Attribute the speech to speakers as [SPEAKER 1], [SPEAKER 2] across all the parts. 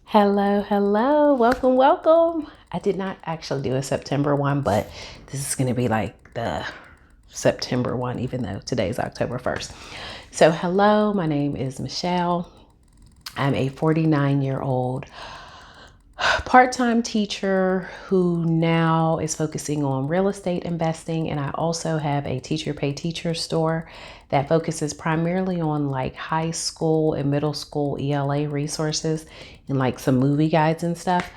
[SPEAKER 1] Hello, welcome. I did not actually do a September one, but this is going to be like the September one, even though today is October 1st. So hello, my name is Michelle. I'm a 49-year-old part-time teacher who now is focusing on real estate investing, and I also have a teacher pay teacher store that focuses primarily on like high school and middle school ELA resources and like some movie guides and stuff.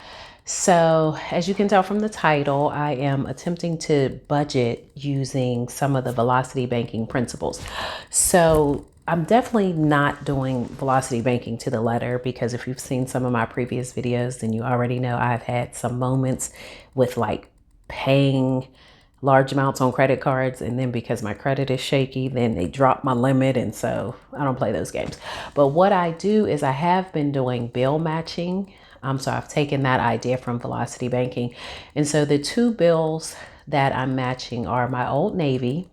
[SPEAKER 1] So as you can tell from the title, I am attempting to budget using some of the velocity banking principles. So I'm definitely not doing velocity banking to the letter, because if you've seen some of my previous videos, then you already know I've had some moments with like paying large amounts on credit cards, and then because my credit is shaky, then they drop my limit, and so I don't play those games. But what I do is I have been doing bill matching. So I've taken that idea from velocity banking, and so the two bills that I'm matching are my Old Navy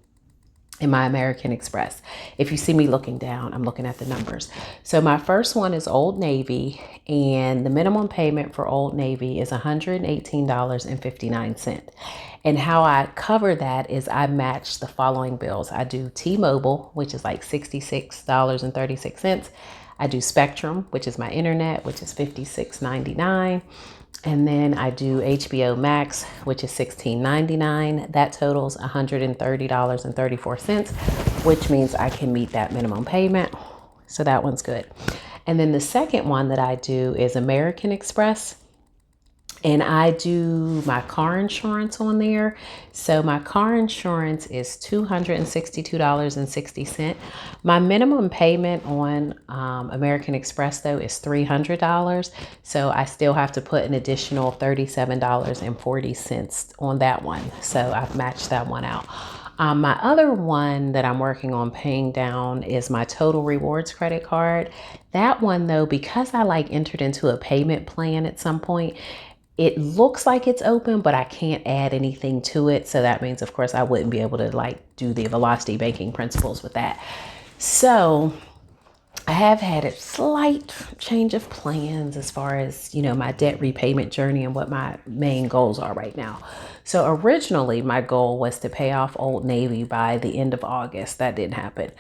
[SPEAKER 1] and my American Express. If you see me looking down, I'm looking at the numbers. So my first one is Old Navy, and the minimum payment for Old Navy is $118.59. And how I cover that is I match the following bills. I do T-Mobile, which is like $66.36. I do Spectrum, which is my internet, which is $56.99. And then I do HBO Max, which is $16.99. That totals $130.34, which means I can meet that minimum payment. So that one's good. And then the second one that I do is American Express. And I do my car insurance on there. So my car insurance is $262.60. My minimum payment on American Express, though, is $300. So I still have to put an additional $37.40 on that one. So I've matched that one out. My other one that I'm working on paying down is my Total Rewards credit card. That one, though, because I like entered into a payment plan at some point, it looks like it's open, but I can't add anything to it. So that means, of course, I wouldn't be able to like do the velocity banking principles with that. So I have had a slight change of plans as far as, my debt repayment journey and what my main goals are right now. So originally my goal was to pay off Old Navy by the end of August. That didn't happen.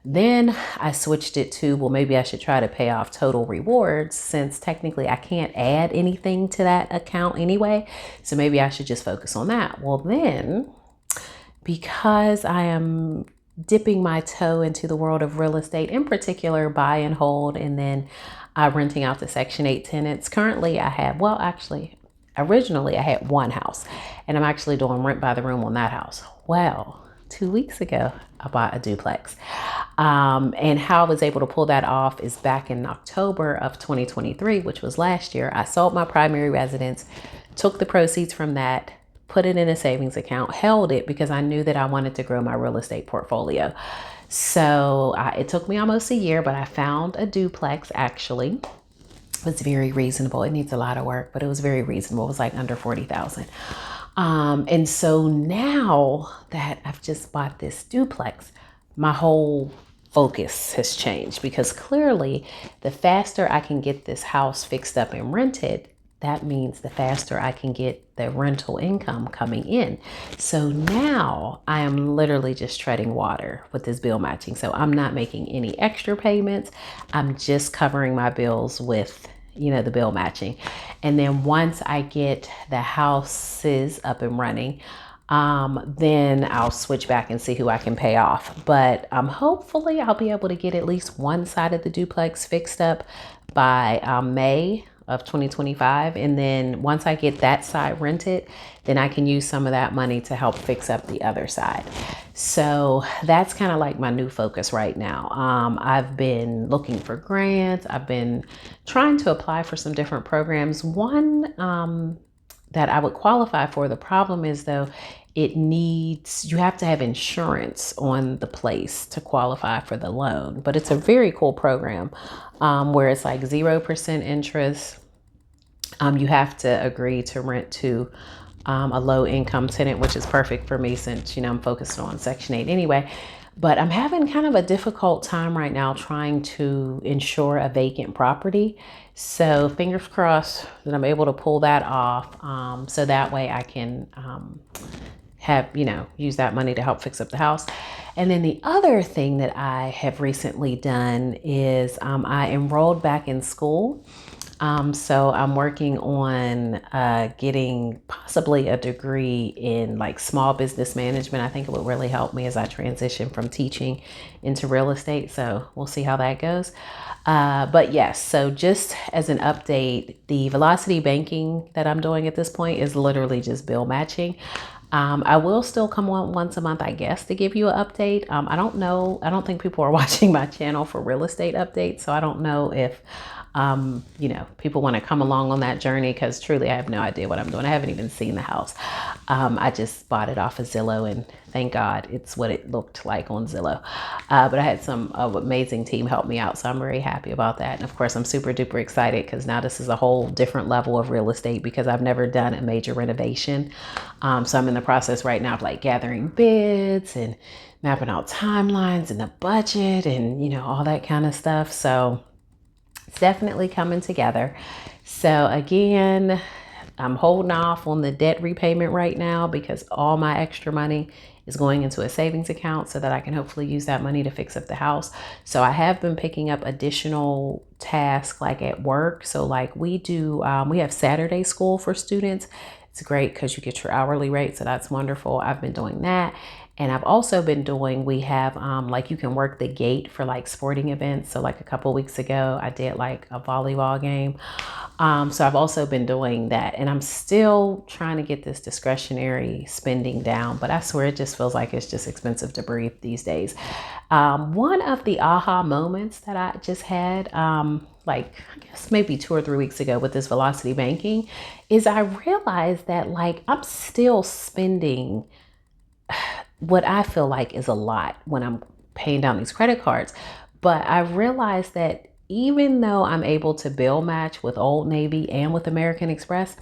[SPEAKER 1] Then I switched it to, well, maybe I should try to pay off Total Rewards, since technically I can't add anything to that account anyway. So maybe I should just focus on that. Well, then, because I am dipping my toe into the world of real estate, in particular buy and hold, and then renting out to Section 8 tenants. Currently I have, originally I had one house, and I'm actually doing rent by the room on that house. Well, 2 weeks ago, I bought a duplex. And how I was able to pull that off is back in October of 2023, which was last year. I sold my primary residence, took the proceeds from that, put it in a savings account, held it because I knew that I wanted to grow my real estate portfolio. So it took me almost a year, but I found a duplex actually. It was very reasonable. It needs a lot of work, but it was very reasonable. It was like under $40,000. And so now that I've just bought this duplex, my whole focus has changed, because clearly the faster I can get this house fixed up and rented, that means the faster I can get the rental income coming in. So now I am literally just treading water with this bill matching. So I'm not making any extra payments. I'm just covering my bills with the bill matching. And then once I get the houses up and running, then I'll switch back and see who I can pay off. But hopefully I'll be able to get at least one side of the duplex fixed up by May of 2025. And then once I get that side rented, then I can use some of that money to help fix up the other side. So that's kind of like my new focus right now. I've been looking for grants. I've been trying to apply for some different programs. One that I would qualify for. The problem is, though, you have to have insurance on the place to qualify for the loan. But it's a very cool program where it's like 0% interest. You have to agree to rent to a low income tenant, which is perfect for me since, I'm focused on Section 8 anyway. But I'm having kind of a difficult time right now trying to insure a vacant property. So fingers crossed that I'm able to pull that off, so that way I can have, use that money to help fix up the house. And then the other thing that I have recently done is I enrolled back in school. So I'm working on getting possibly a degree in like small business management. I think it would really help me as I transition from teaching into real estate. So we'll see how that goes. But yes, so just as an update, the velocity banking that I'm doing at this point is literally just bill matching. I will still come on once a month, I guess, to give you an update. I don't know. I don't think people are watching my channel for real estate updates. So I don't know if, people want to come along on that journey, because truly I have no idea what I'm doing. I haven't even seen the house. I just bought it off of Zillow, and thank God it's what it looked like on Zillow. But I had some amazing team help me out. So I'm very happy about that. And of course, I'm super duper excited because now this is a whole different level of real estate because I've never done a major renovation. So I'm in the process right now of like gathering bids and mapping out timelines and the budget and, all that kind of stuff. So it's definitely coming together. So again, I'm holding off on the debt repayment right now because all my extra money is going into a savings account so that I can hopefully use that money to fix up the house. So I have been picking up additional tasks like at work. So like we have Saturday school for students. It's great because you get your hourly rate. So that's wonderful. I've been doing that. And I've also been doing, we have like you can work the gate for like sporting events. So like a couple weeks ago, I did like a volleyball game. So I've also been doing that, and I'm still trying to get this discretionary spending down, but I swear it just feels like it's just expensive to breathe these days. One of the aha moments that I just had, like I guess maybe 2 or 3 weeks ago with this velocity banking, is I realized that like I'm still spending what I feel like is a lot when I'm paying down these credit cards. But I realized that even though I'm able to bill match with Old Navy and with American Express,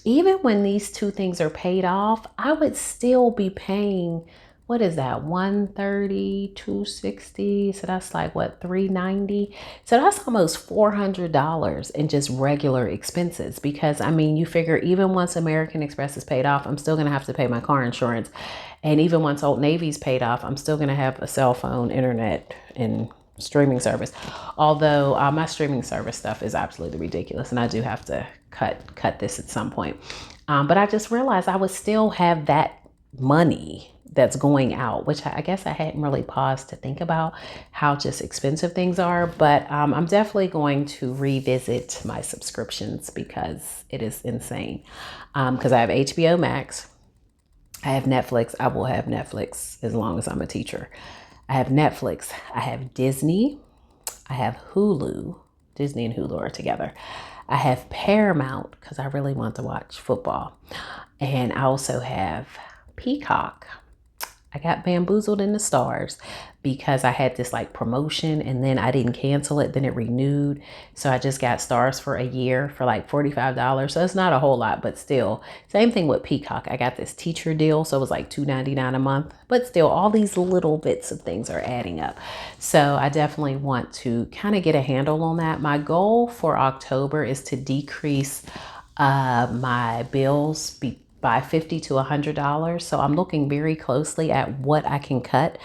[SPEAKER 1] even when these two things are paid off, I would still be paying, what is that, 130, 260. So that's like what, 390. So that's almost $400 in just regular expenses. Because I mean, you figure even once American Express is paid off, I'm still gonna have to pay my car insurance. And even once Old Navy's paid off, I'm still gonna have a cell phone, internet, and streaming service. Although my streaming service stuff is absolutely ridiculous, and I do have to cut this at some point. But I just realized I would still have that money that's going out, which I guess I hadn't really paused to think about how just expensive things are. But I'm definitely going to revisit my subscriptions because it is insane. Because I have HBO Max, I have Netflix. I will have Netflix as long as I'm a teacher. I have Netflix. I have Disney. I have Hulu. Disney and Hulu are together. I have Paramount because I really want to watch football. And I also have Peacock. I got bamboozled in the stars because I had this like promotion and then I didn't cancel it. Then it renewed. So I just got stars for a year for like $45. So it's not a whole lot, but still. Same thing with Peacock. I got this teacher deal. So it was like $2.99 a month. But still, all these little bits of things are adding up. So I definitely want to kind of get a handle on that. My goal for October is to decrease my bills by $50 to $100. So I'm looking very closely at what I can cut.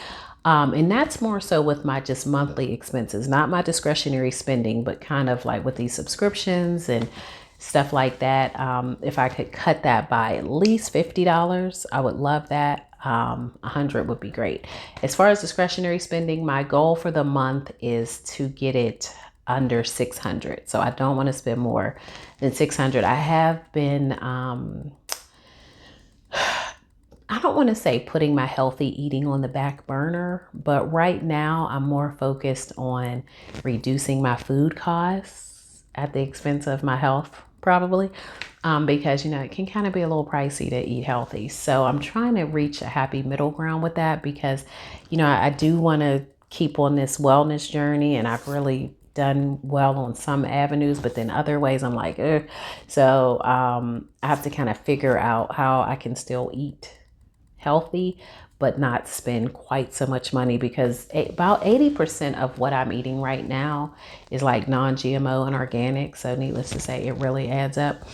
[SPEAKER 1] And that's more so with my just monthly expenses, not my discretionary spending, but kind of like with these subscriptions and stuff like that. If I could cut that by at least $50, I would love that. 100 would be great. As far as discretionary spending, my goal for the month is to get it under 600. So I don't want to spend more than 600. I have been, I don't want to say putting my healthy eating on the back burner, but right now I'm more focused on reducing my food costs at the expense of my health, probably, because, it can kind of be a little pricey to eat healthy. So I'm trying to reach a happy middle ground with that because, I do want to keep on this wellness journey, and I've really done well on some avenues, but then other ways I'm like, ugh. So I have to kind of figure out how I can still eat healthy, but not spend quite so much money, because about 80% of what I'm eating right now is like non-GMO and organic. So needless to say, it really adds up.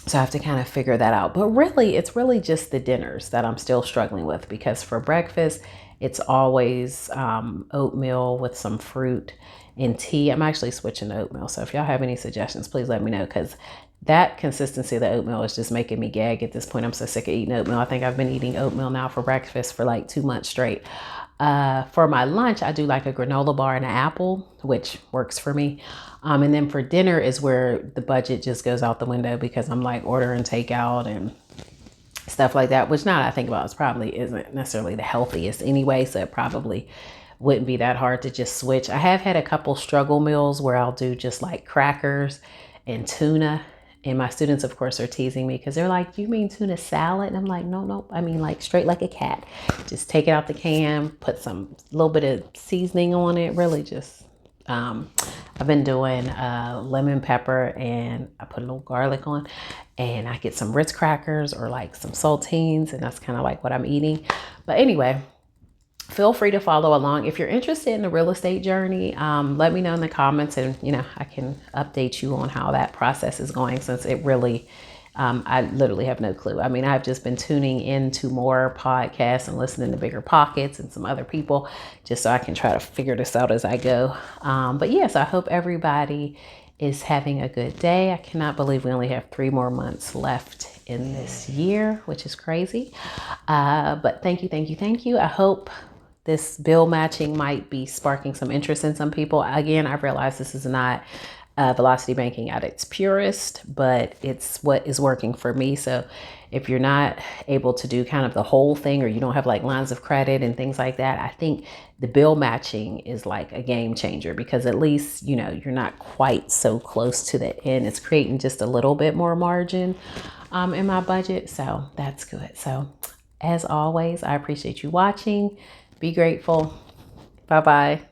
[SPEAKER 1] So I have to kind of figure that out. But really, it's really just the dinners that I'm still struggling with, because for breakfast, it's always oatmeal with some fruit and tea. I'm actually switching to oatmeal. So if y'all have any suggestions, please let me know, because that consistency of the oatmeal is just making me gag at this point. I'm so sick of eating oatmeal. I think I've been eating oatmeal now for breakfast for like 2 months straight. For my lunch, I do like a granola bar and an apple, which works for me. And then for dinner is where the budget just goes out the window, because I'm like ordering takeout and stuff like that, which now that I think about, it probably isn't necessarily the healthiest anyway. So it probably wouldn't be that hard to just switch. I have had a couple struggle meals where I'll do just like crackers and tuna. And my students, of course, are teasing me because they're like, "You mean tuna salad?" And I'm like, "No, no, I mean like straight like a cat. Just take it out the can, put some little bit of seasoning on it. Really just, I've been doing lemon pepper, and I put a little garlic on, and I get some Ritz crackers or like some saltines, and that's kind of like what I'm eating. But anyway, feel free to follow along. If you're interested in the real estate journey, let me know in the comments, and I can update you on how that process is going, since it really, I literally have no clue. I mean, I've just been tuning into more podcasts and listening to Bigger Pockets and some other people, just so I can try to figure this out as I go. But yes, I hope everybody is having a good day. I cannot believe we only have 3 more months left in this year, which is crazy. But thank you, thank you, thank you. I hope this bill matching might be sparking some interest in some people. Again, I realize this is not velocity banking at its purest, but it's what is working for me. So if you're not able to do kind of the whole thing, or you don't have like lines of credit and things like that, I think the bill matching is like a game changer, because at least, you're not quite so close to the end. It's creating just a little bit more margin in my budget. So that's good. So as always, I appreciate you watching. Be grateful. Bye-bye.